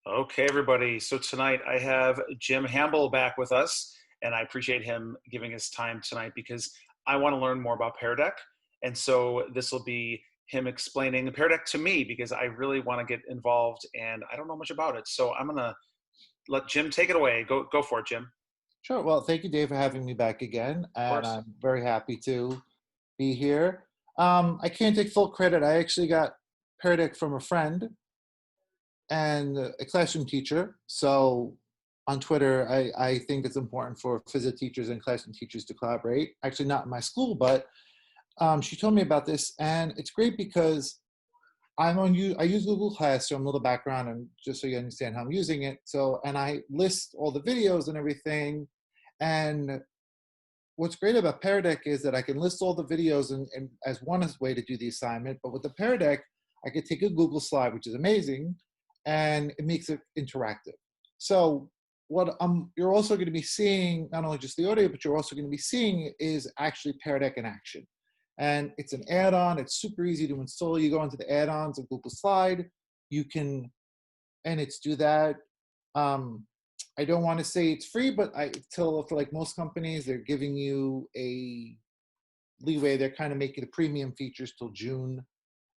Okay, everybody. So tonight I have Jim Hamble back with us, and I appreciate him giving his time tonight because I want to learn more about Pear Deck. And so this will be him explaining the Pear Deck to me because I really want to get involved and I don't know much about it. So I'm gonna let Jim take it away. Go for it, Jim. Of Sure. Well, thank you, Dave, for having me back again, and course. I'm very happy to be here. I can't take full credit. I actually got Pear Deck from a friend and a classroom teacher. So on Twitter, I think it's important for phys teachers and classroom teachers to collaborate. Actually, not in my school, but she told me about this, and it's great because I use Google Classroom, a little background, and just so you understand how I'm using it. So, and I list all the videos and everything. And what's great about Pear Deck is that I can list all the videos and as one way to do the assignment. But with the Pear Deck, I could take a Google slide, which is amazing, and it makes it interactive. So what you're also going to be seeing, not only just the audio, but you're also going to be seeing is actually Pear Deck in action. And it's an add-on. It's super easy to install. You go into the add-ons of Google Slide. You can, and it's do that. I don't want to say it's free, but for like most companies, they're giving you a leeway. They're kind of making the premium features till June.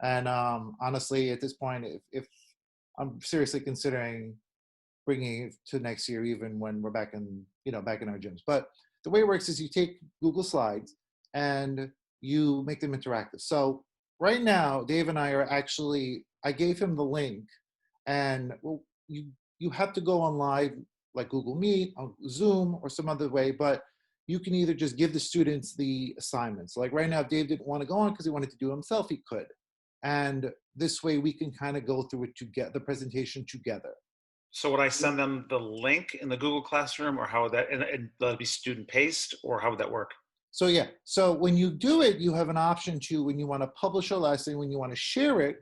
And honestly, at this point, if I'm seriously considering bringing it to next year, even when we're back in our gyms. But the way it works is you take Google Slides and you make them interactive. So right now, Dave and I are actually, I gave him the link, and well, you have to go on live like Google Meet, on Zoom, or some other way, but you can either just give the students the assignments. Like right now, if Dave didn't want to go on because he wanted to do it himself, he could. And this way we can kind of go through it to get the presentation together. So would I send them the link in the Google Classroom or how would that, and that'll be student paced or how would that work? So yeah, so when you do it, you have an option to, when you want to publish a lesson, when you want to share it,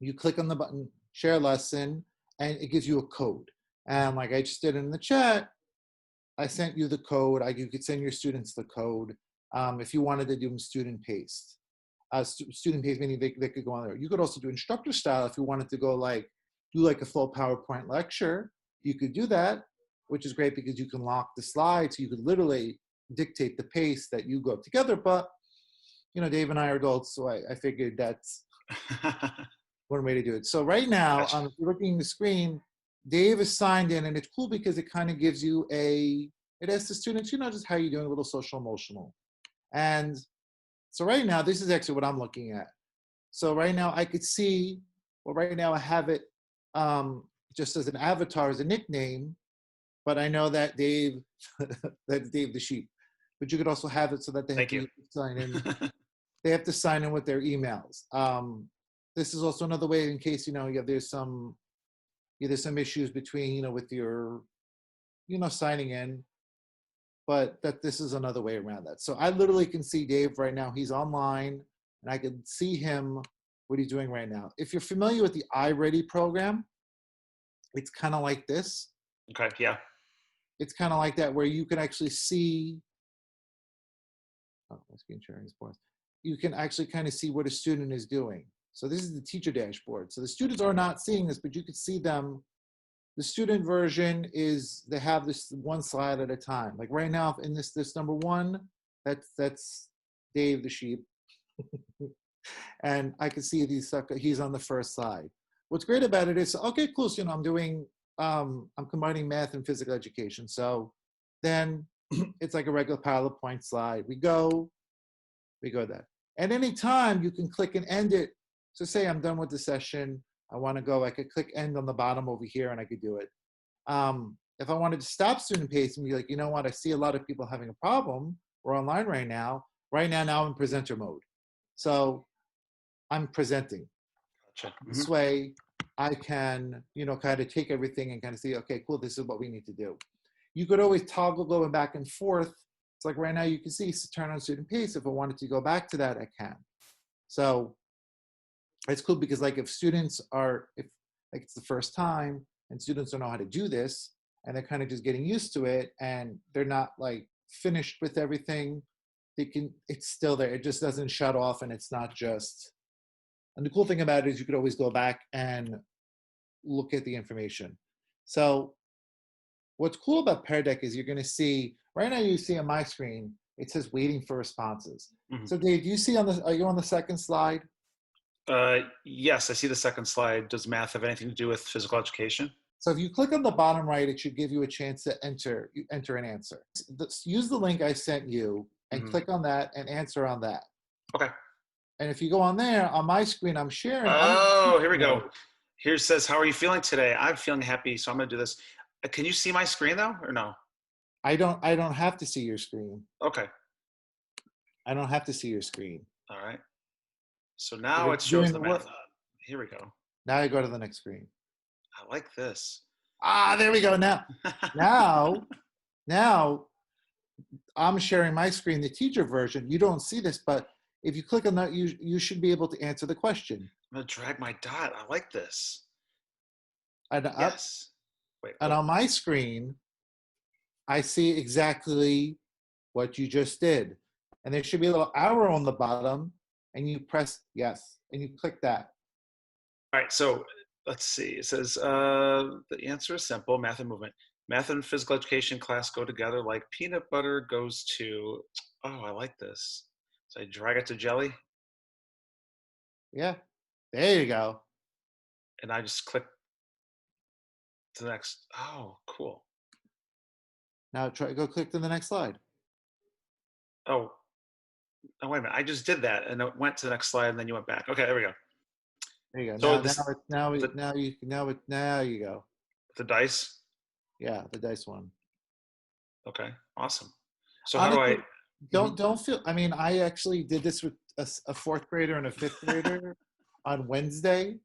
you click on the button, share lesson, and it gives you a code. And like I just did in the chat, I sent you the code. You could send your students the code if you wanted to do them student paced. Student paced meaning they could go on there. You could also do instructor style if you wanted to go do like a full PowerPoint lecture. You could do that, which is great because you can lock the slides. So you could literally dictate the pace that you go together. But Dave and I are adults, so I figured that's one way to do it. So right now, Gotcha. if you're looking at the screen, Dave is signed in, and it's cool because it kind of gives you it asks the students, just how you're doing, a little social emotional. And so right now, this is actually what I'm looking at. So right now I could see, well, right now I have it just as an avatar, as a nickname, but I know that Dave, that's Dave the sheep. But you could also have it so that they have Thank you. to sign in. They have to sign in with their emails. This is also another way in case, there's some issues between, with your, signing in, but that this is another way around that. So I literally can see Dave right now. He's online, and I can see him, what he's doing right now. If you're familiar with the iReady program, it's kind of like this. Okay, yeah. It's kind of like that, where you can actually see, my screen sharing is paused. You can actually kind of see what a student is doing. So this is the teacher dashboard. So the students are not seeing this, but you can see them. The student version is, they have this one slide at a time. Like right now in this number one, that's Dave the sheep. And I can see he's on the first slide. What's great about it is, okay, cool. So, I'm combining math and physical education. So then it's like a regular PowerPoint slide. We go there. At any time, you can click and end it. So say I'm done with the session, I want to go, I could click end on the bottom over here and I could do it. If I wanted to stop student pace and be like, you know what, I see a lot of people having a problem. We're online right now. Now I'm in presenter mode. So I'm presenting. Gotcha. This way I can, kind of take everything and kind of see, okay, cool, this is what we need to do. You could always toggle going back and forth. It's like right now you can see turn on student pace. If I wanted to go back to that, I can. So it's cool because like if students are, if like it's the first time and students don't know how to do this and they're kind of just getting used to it and they're not like finished with everything, it's still there. It just doesn't shut off, and it's not just, and the cool thing about it is you could always go back and look at the information. So what's cool about Pear Deck is you're going to see, right now you see on my screen, it says waiting for responses. Mhm. So Dave, do you see are you on the second slide? Yes, I see the second slide. Does math have anything to do with physical education? So if you click on the bottom right, it should give you a chance to enter an answer. Use the link I sent you and Mhm. click on that and answer on that. Okay. And if you go on there, on my screen, I'm sharing. Oh, here we go. Here it says, how are you feeling today? I'm feeling happy, so I'm going to do this. Can you see my screen though, or no? I don't have to see your screen. Okay. I don't have to see your screen. All right. So If now you're it shows doing the the math. work, Here we go. now I go to the next screen. I like this. Ah, there we go. Now I'm sharing my screen, the teacher version. You don't see this, but if you click on that, you should be able to answer the question. I'm going to drag my dot. I like this. And up, Yes. Wait. and Oh, on my screen, I see exactly what you just did. And there should be a little arrow on the bottom, and you press yes, and you click that. all right. So let's see. It says the answer is simple: math and movement. Math and physical education class go together like peanut butter goes to. Oh, I like this. So I drag it to jelly, Yeah, there you go. and I just click to the next. Oh, cool. Now go click to the next slide. Oh, oh, wait a minute. I just did that, and it went to the next slide, and then you went back. Okay, there we go. There you go. So Now, this the now you go. the dice. Yeah, the dice one. Okay, awesome. So how do I? Honestly, Mhm. don't feel. I mean, I actually did this with a fourth grader and a fifth grader on Wednesday,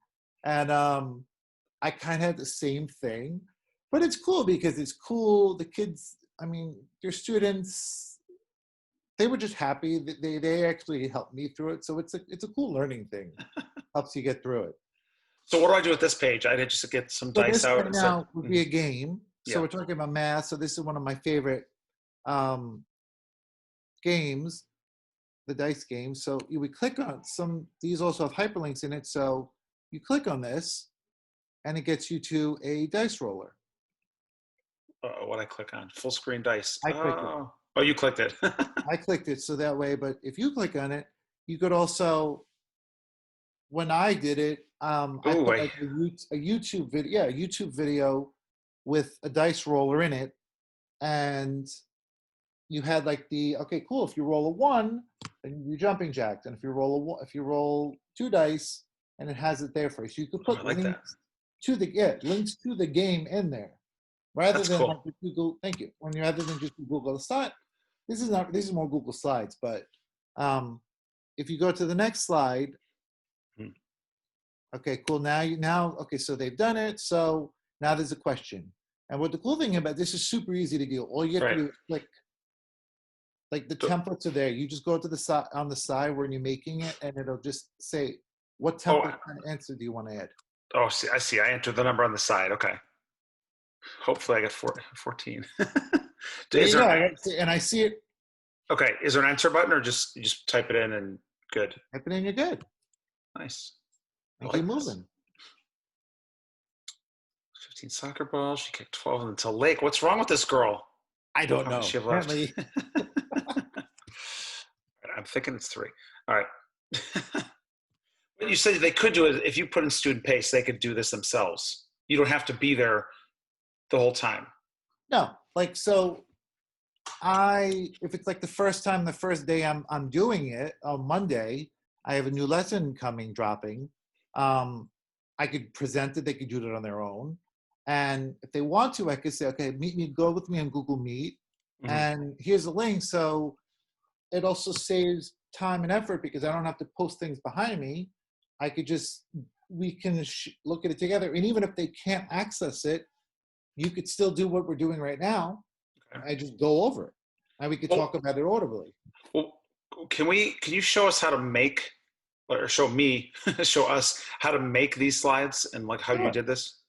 and I kind of had the same thing. But it's cool because it's cool. The kids, I mean, your students, they were just happy. They actually helped me through it. So it's a cool learning thing. Helps you get through it. So what do I do with this page? I did just get some So dice this out right and said, now would be mhm, a game. So yeah. we're talking about math. So this is one of my favorite um, games, the dice game. So you would click on some. These also have hyperlinks in it. So you click on this, and it gets you to a dice roller. What I click on? Full screen dice. I clicked it. Oh, you clicked it. I clicked it so that way. But if you click on it, you could also. When I did it, I Ooh, put like a YouTube video, yeah, a YouTube video with a dice roller in it, and you had like the okay, cool. If you roll a one, then you're jumping jacked, and if you roll two dice, and it has it there for you, so you could oh, I put like that. links to the game in there, rather That's than like cool. Google. Thank you. When you rather than just Google Slide, this is more Google Slides, but um, if you go to the next slide, Hmm. okay, cool. Now okay, so they've done it. So now there's a question, and what the cool thing about this is super easy to do. All you have to Right. do is click. Like the So, templates are there. You just go to the side on the side when you're making it, and it'll just say what oh, template kind of answer do you want to add. oh, see, I see. I entered the number on the side. Okay. Hopefully I get 14. There Is you there go. an, And I see it. okay, is there an enter button or just you just type it in and good? Type it in. You're good. Nice. I And keep like this. moving. 15 soccer balls. She kicked 12 into lake. What's wrong with this girl? I don't How many know. she have left? Apparently, I'm thinking it's 3. All right. But you said they could do it if you put in student pace, they could do this themselves. You don't have to be there the whole time. no. Like so, if it's like the first time, the first day I'm doing it on Monday, I have a new lesson dropping. Um, I could present it. They could do it on their own. And if they want to, I could say, okay, go with me on Google Meet. Mhm. And here's a link. So it also saves time and effort because I don't have to post things behind me. I could just, we can look at it together. And even if they can't access it, you could still do what we're doing right now. Okay. I just go over it and we could Well, talk about it audibly. well, can you show us how to make or show me show us how to make these slides and like how you Sure, did this?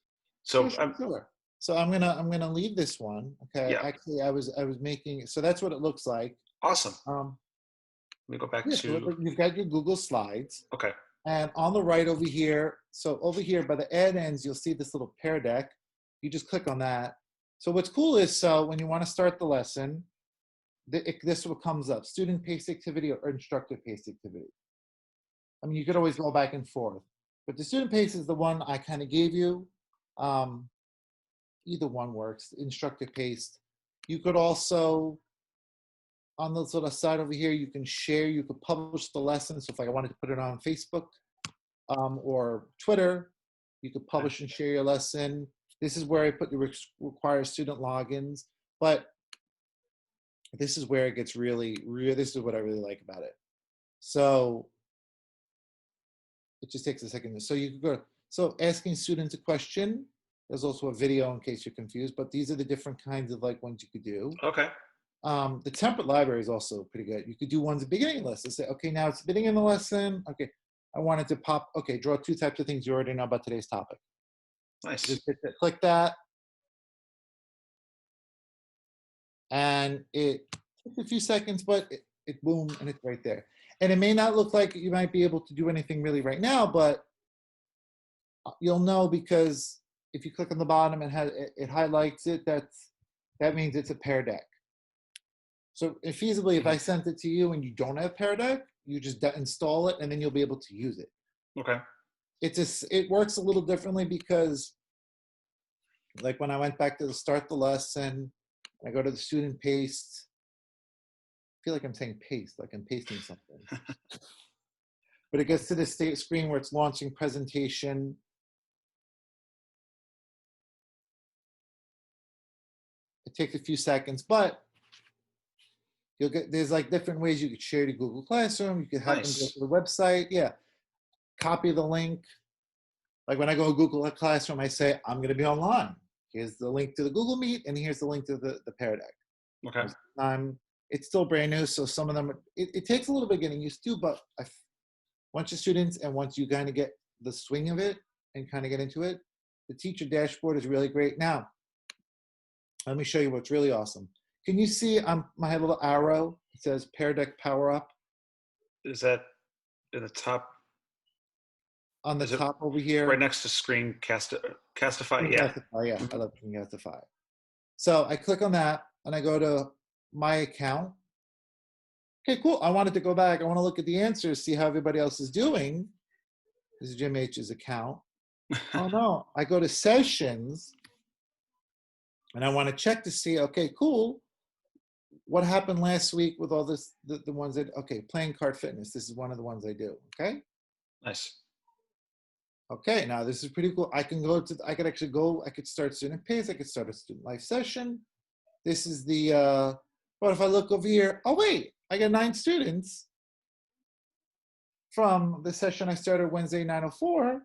sure, So sure, sure. So I'm gonna leave this one. Okay. yeah, Actually, I was making, so that's what it looks like. awesome. Um, Let me go back yeah, so to you've got your Google Slides. okay. And on the right over here, so over here by the ad ends, you'll see this little Pear Deck. You just click on that. So what's cool is, so when you want to start the lesson, this is what comes up: student-paced activity or instructor-paced activity. I mean, you could always go back and forth, but the student-paced is the one I kind of gave you. Either one works, instructor-paced. You could also, on the sort of side over here, you can share, you could publish the lesson. So if I wanted to put it on Facebook or Twitter, you could publish and share your lesson. This is where I put the require student logins, but this is where it gets really, this is what I really like about it. So it just takes a second. So you could go, so asking students a question, there's also a video in case you're confused, but these are the different kinds of like ones you could do. Okay. The template library is also pretty good. You could do ones at the beginning of the lesson. Say, okay, now it's the beginning of the lesson. Okay, I wanted to pop, okay, draw 2 types of things you already know about today's topic. Nice. Just click that. And it takes a few seconds, but it boom, and it's right there. And it may not look like you might be able to do anything really right now, but you'll know because if you click on the bottom and it highlights it, that means it's a Pear Deck. So feasibly, if I sent it to you and you don't have Pear Deck, you just install it and then you'll be able to use it. Okay. It works a little differently because, like when I went back to start the lesson, I go to the student paste. I feel like I'm saying paste, like I'm pasting something. But it gets to the screen where it's launching presentation. It takes a few seconds, but you'll get, there's like different ways you could share to Google Classroom. You could have them go to the website. Yeah. Copy the link. Like when I go to Google Classroom, I say, I'm going to be online. Here's the link to the Google Meet, and here's the link to the Pear Deck. Okay. It's still brand new, so some of them, it takes a little bit getting used to, but once your students and once you kind of get the swing of it and kind of get into it, the teacher dashboard is really great. Now, let me show you what's really awesome. Can you see my little arrow? It says Pear Deck Power Up. Is that in the top? On the top over here. Right next to Screencastify, yeah. Screencastify, yeah, I love Screencastify. So I click on that and I go to my account. Okay, cool. I wanted to go back. I want to look at the answers, see how everybody else is doing. This is Jim H's account. Oh no, I go to sessions and I want to check to see, okay, cool. What happened last week with all this, the ones that, okay, playing card fitness. This is one of the ones I do, okay? Nice. Okay, now this is pretty cool. I could actually go, I could start student pace, I could start a student live session. This is the, but if I look over here, oh wait, I got 9 students from the session I started Wednesday, 9:04.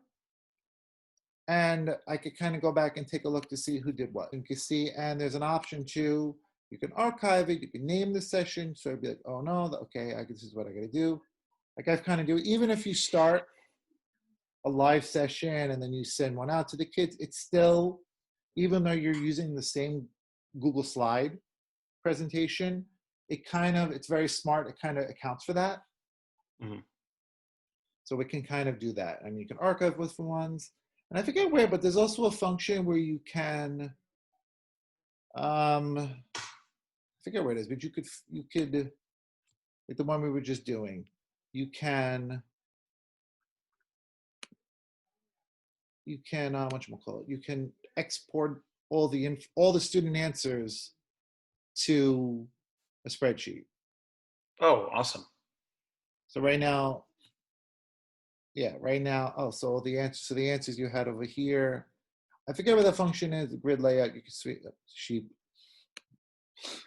And I could kind of go back and take a look to see who did what. You can see, and there's an option to, you can archive it, you can name the session. So I'd be like, oh no, okay, this is what I gotta do. Like I've kind of do, even if you start a live session and then you send one out to the kids, it's still, even though you're using the same Google slide presentation, it's very smart. It kind of accounts for that. Mm-hmm. So it can kind of do that. I mean, you can archive with ones. And I forget where, but there's also a function where you can, I forget where it is, but you could, like the one we were just doing, you can whatchamacallit, you can export all the student answers to a spreadsheet. Oh, awesome. So right now, so the answers you had over here, I forget what that function is, the grid layout, you can sheep.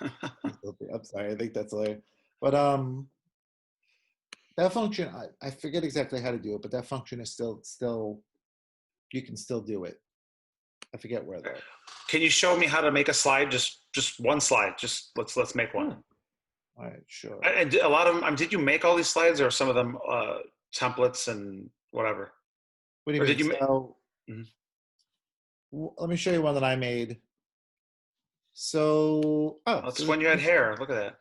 I'm sorry, I think that's hilarious. But that function, I forget exactly how to do it, but that function is still you can still do it. I forget where though. Can you show me how to make a slide? Just one slide. Just let's make one. All right, sure. And a lot of them. Did you make all these slides, or some of them templates and whatever? What do you mean? Did you let me show you one that I made. So, that's when you had hair. Look at that.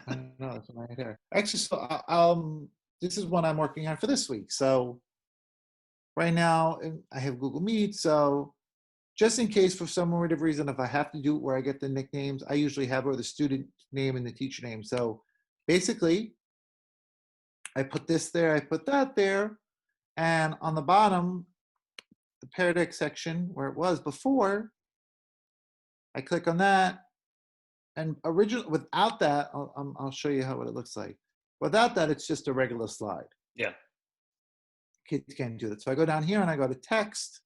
I know, that's when I had hair. Actually, so this is what I'm working on for this week. So right now I have Google Meet. So just in case for some whatever reason, if I have to do it where I get the nicknames, I usually have the student name and the teacher name. So basically I put this there, I put that there, and on the bottom, the Pear Deck section where it was before, I click on that, and without that, I'll show you what it looks like. Without that, it's just a regular slide. Yeah. Kids can't do that. So I go down here and I go to text.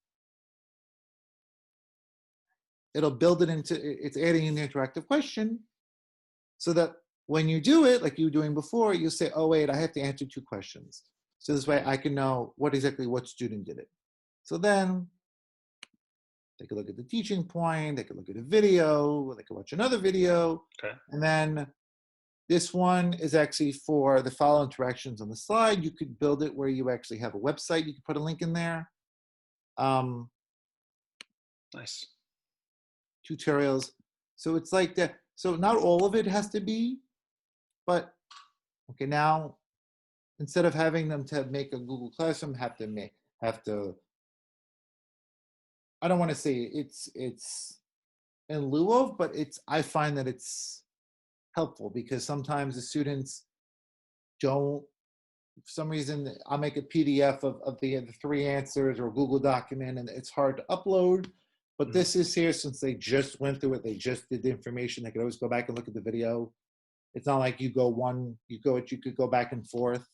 It'll build it into, it's adding an interactive question so that when you do it, like you were doing before, you say, oh, wait, I have to answer 2 questions. So this way I can know what student did it. So then they could look at the teaching point, they could look at a video, they could watch another video. Okay. And then this one is actually for the follow interactions on the slide. You could build it where you actually have a website. You could put a link in there. Nice. Tutorials. So it's like that. So not all of it has to be, but okay, now instead of having them to make a Google Classroom, have to, I don't want to say it's in lieu of, but I find that it's helpful because sometimes the students don't, for some reason, I'll make a PDF of the 3 answers or a Google document and it's hard to upload. But this is here since they just went through it, they just did the information, they could always go back and look at the video. It's not like you could go back and forth.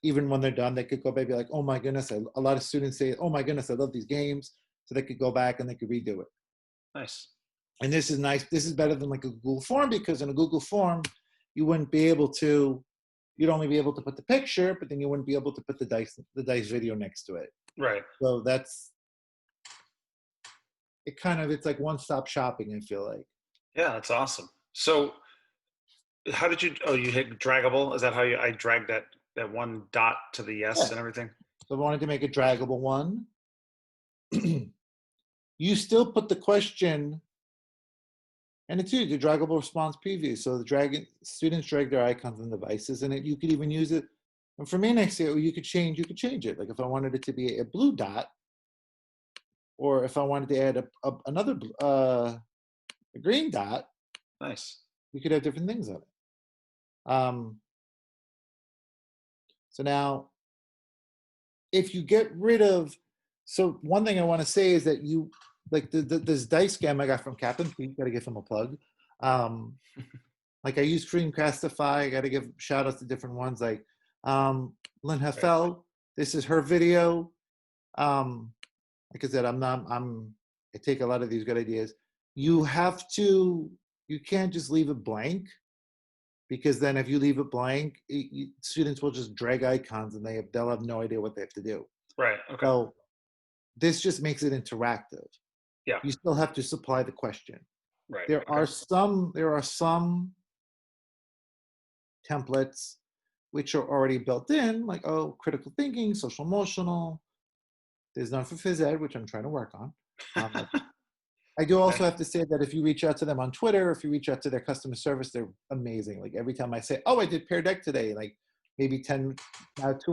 Even when they're done, they could go back and be like, oh my goodness, a lot of students say, oh my goodness, I love these games. So they could go back and they could redo it. Nice. And this is nice. This is better than like a Google form because in a Google form, you wouldn't be able to, you'd only be able to put the picture, but then you wouldn't be able to put the dice video next to it. Right. So it's like one-stop shopping, I feel like. Yeah, that's awesome. So how did you, you hit draggable? Is that how I dragged that one dot to the yes and everything? So I wanted to make a draggable one. You still put the question, and it's the draggable response preview. So students drag their icons and devices, and you could even use it. And for me next year, you could change it. Like if I wanted it to be a blue dot, or if I wanted to add another a green dot. Nice. You could have different things on it. So now, if you get rid of, so one thing I want to say is that you, like this dice game I got from Captain Pete, got to give him a plug. Like I use Screencastify, I got to give shout outs to different ones like Lynn Heffel. This is her video. Like I said, I take a lot of these good ideas. You can't just leave it blank because then if you leave it blank, students will just drag icons and they'll have no idea what they have to do. Right. Okay. So this just makes it interactive. Yeah. You still have to supply the question. Right. There are some templates which are already built in, like critical thinking, social emotional. There's none for phys ed, which I'm trying to work on. I do also have to say that if you reach out to them on Twitter, if you reach out to their customer service, they're amazing. Like every time I say, oh, I did Pear Deck today, like maybe 2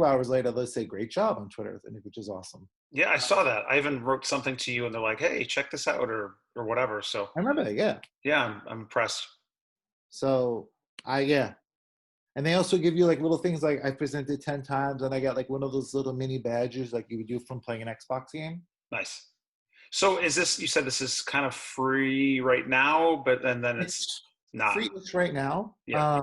hours later, they'll say, great job on Twitter, which is awesome. Yeah, I saw that. I even wrote something to you and they're like, hey, check this out or whatever. So I remember that, yeah. Yeah, I'm impressed. So and they also give you like little things like I presented 10 times and I got like one of those little mini badges like you would do from playing an Xbox game. Nice. So you said this is kind of free right now, but then it's not. Free-ish right now. Yeah.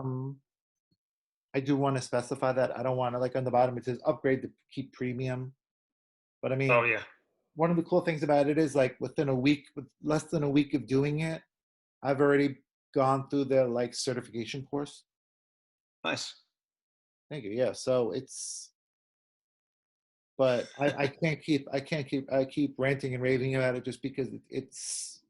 I do want to specify that. I don't want to, like on the bottom, it says upgrade to keep premium. But I mean, oh yeah, one of the cool things about it is like with less than a week of doing it, I've already gone through their like certification course. Nice. Thank you. Yeah. So but I keep ranting and raving about it just because it's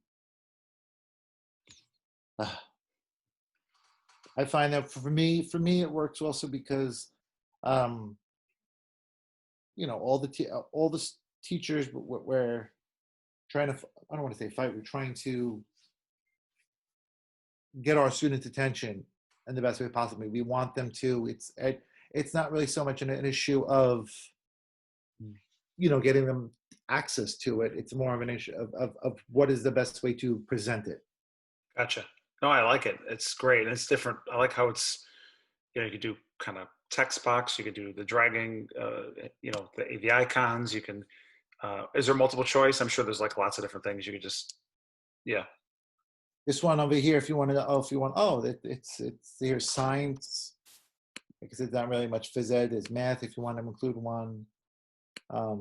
I find that for me it works also because all the teachers we're trying to, I don't want to say fight, we're trying to get our students' attention in the best way possible. We want them to, it's not really so much an issue of, getting them access to it. It's more of an issue of what is the best way to present it. Gotcha. No, I like it. It's great. It's different. I like how it's, you could do kind of text box. You could do the dragging, the icons. You can, is there multiple choice? I'm sure there's like lots of different things you could just, yeah. This one over here, if you want to, it's here's science. Because it's not really much phys ed. There's math if you want to include one. A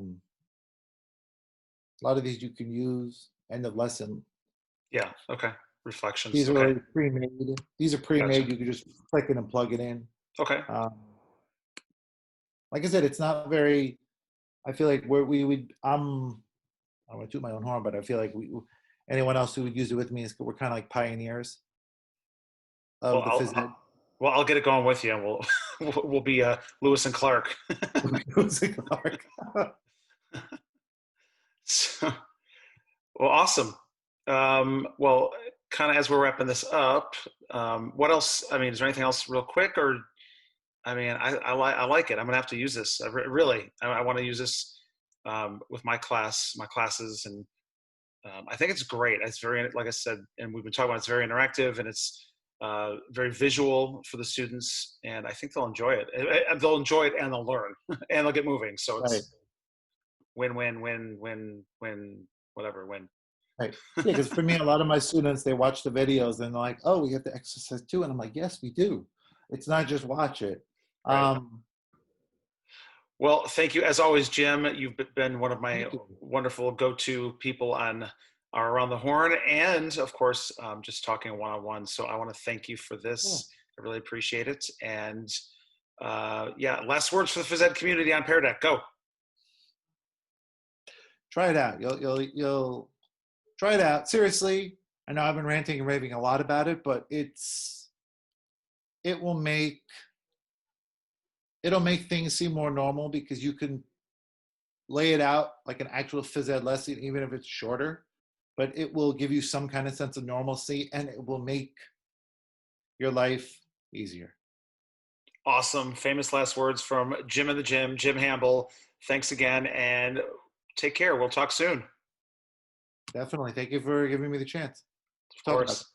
lot of these you can use. End of lesson. Yeah. Okay. Reflections. These are Okay. already pre-made. These are Gotcha. pre-made. You can just click it and plug it in. Okay. Like I said, it's not very. I feel like where we would. I don't want to toot my own horn, but I feel like anyone else who would use it with me we're kind of like pioneers Well, of the phys ed. I'll get it going with you, and we'll be Lewis and Clark. So, well, awesome. Well, kind of as we're wrapping this up, what else? I mean, is there anything else real quick, or I mean, I like it. I'm gonna have to use this. I want to use this with my classes, and I think it's great. It's very, like I said, and we've been talking about, it's very interactive, and it's very visual for the students, and I think they'll enjoy it. They'll enjoy it, and they'll learn, and they'll get moving. So it's Right. win, win, win, win, win, whatever, win. Right. Yeah, because for me, a lot of my students, they watch the videos and they're like, "Oh, we have to exercise too," and I'm like, "Yes, we do. It's not just watch it." Right. Well, thank you as always, Jim. You've been one of my Thank you. wonderful go-to people on our Around the Horn, and of course, just talking one-on-one. So I want to thank you for Yeah. this. I really appreciate it. And yeah, last words for the phys ed community on Pear Deck. Go. Try it out. You'll try it out. Seriously, I know I've been ranting and raving a lot about it, but it'll make things seem more normal because you can lay it out like an actual phys ed lesson, even if it's shorter, but it will give you some kind of sense of normalcy and it will make your life easier. Awesome. Famous last words from Jim in the Gym, Jim Hamble. Thanks again, and take care. We'll talk soon. Definitely. Thank you for giving me the chance to Of talk about course. it.